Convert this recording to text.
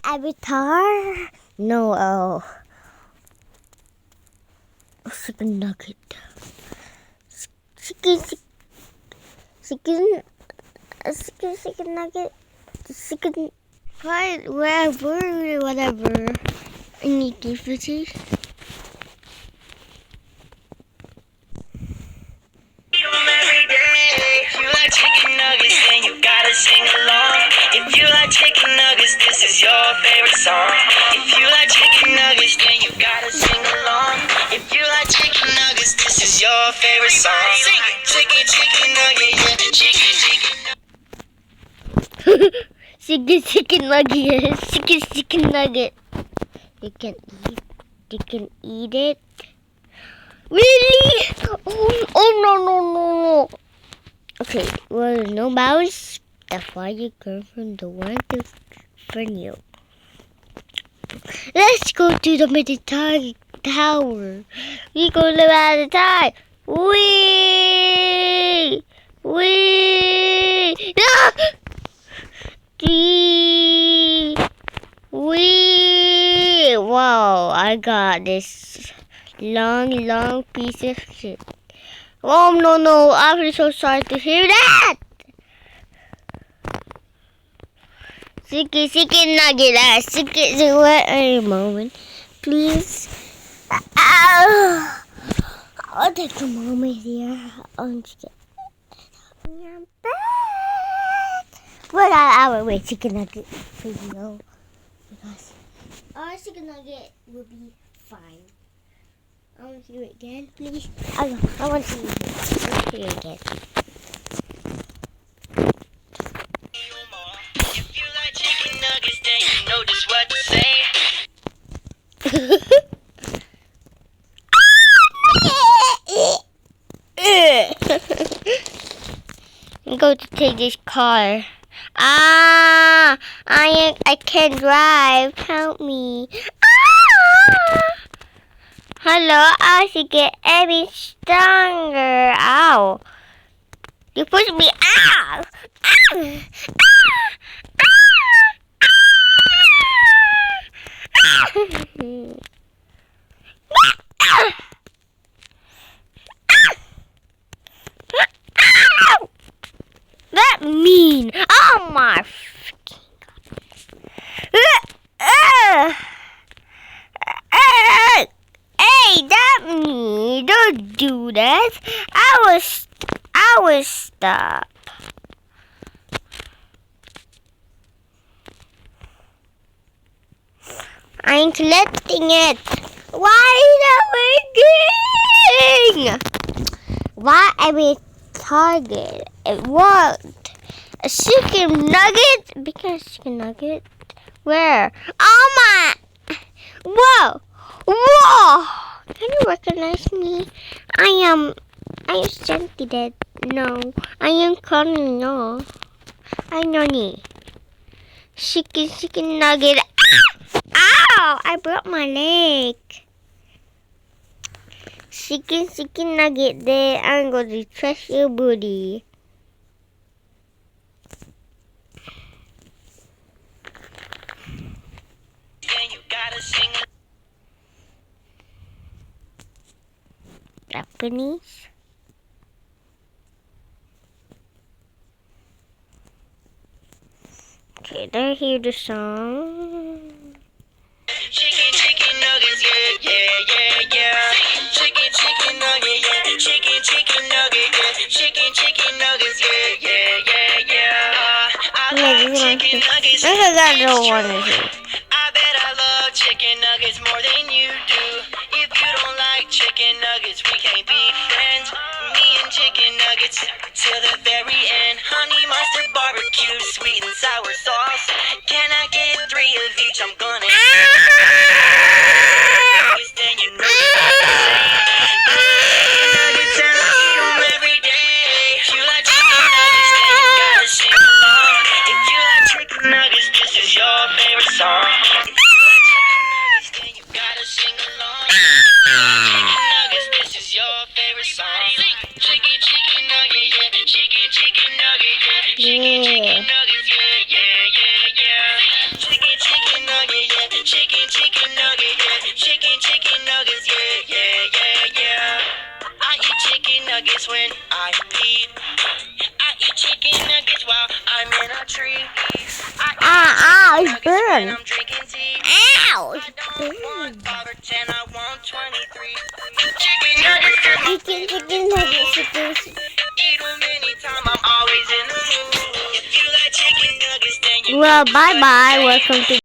Avatar? No, chicken nugget. Chicken nugget. Chicken, whatever. I need differences. If you like chicken nuggets, then you gotta sing along. If you like chicken nuggets, this is your favorite song. If you like chicken nuggets, then you gotta sing along. If you like chicken nuggets, this is your favorite song. Sing it. Chicken nugget, yeah. Chicken nugget. Chicken nugget. You can eat it. Really? Oh no. Okay, well, there's no mouse. That's why your girlfriend don't want to friend you. Let's go to the Mediterranean Tower. We go to the time. Wee! Ah! Wee! Wow, I got this long piece of shit. Oh no, I'm so sorry to hear that. Chicken nugget, wait a moment, please. I'll take a moment here. I'm back. Well, I will wait chicken nugget for you because our chicken nugget will be fine. I want to hear it again, please. I want to hear it. Again. If you like chicken nuggets, then you know just what to say. I'm going to take this car. I can't drive. Help me. Hello, I should get every stronger. Ow. You push me out. That mean. Oh my freaking God. Hey, that mean. Don't do that. I will stop. I'm collecting it. Why is that working? Why am I target? It worked. A chicken nugget? Because chicken nugget? Where? Oh my! Whoa! Can you recognize me? I am Shanty Dead. No, I am calling you. I know me. Chicken nugget. Ow! I broke my leg. Chicken nugget there. I'm going to trash your booty. Then you gotta sing. Japanese. Okay, did I hear the song? Chicken nuggets, yeah. Chicken nugget, yeah. Chicken nugget, yeah. Chicken nuggets, yeah. I like chicken nuggets. I don't want to hear. I bet I love chicken nuggets more than you do. If you don't like chicken nuggets, we can't be friends. Me and chicken nuggets till the very end. Honey mustard barbecue, sweet and sour sauce. Can I get 3 of each? I'm gonna then you know nuggets and I eat 'em every day. If you like chicken nuggets, then you gotta sing along. If you like chicken nuggets, this is your favorite song. If you like chicken nuggets, then you gotta sing along. If you like chicken nuggets, this is your favorite song. Chicken nugget, yeah. Chicken nugget, yeah. Chicken nuggets, yeah. Chicken nugget. chicken nuggets when I pee. I eat chicken nuggets while I'm in a tree. Ow, it's Nuggets when burned. I'm drinking tea. Ow, I it's don't want burned. 5 or 10, I want 23. Chicken nuggets, they're my Chicken nuggets, chicken. eat them anytime, I'm always in the mood. If you like chicken nuggets, then you Well, bye-bye. Welcome to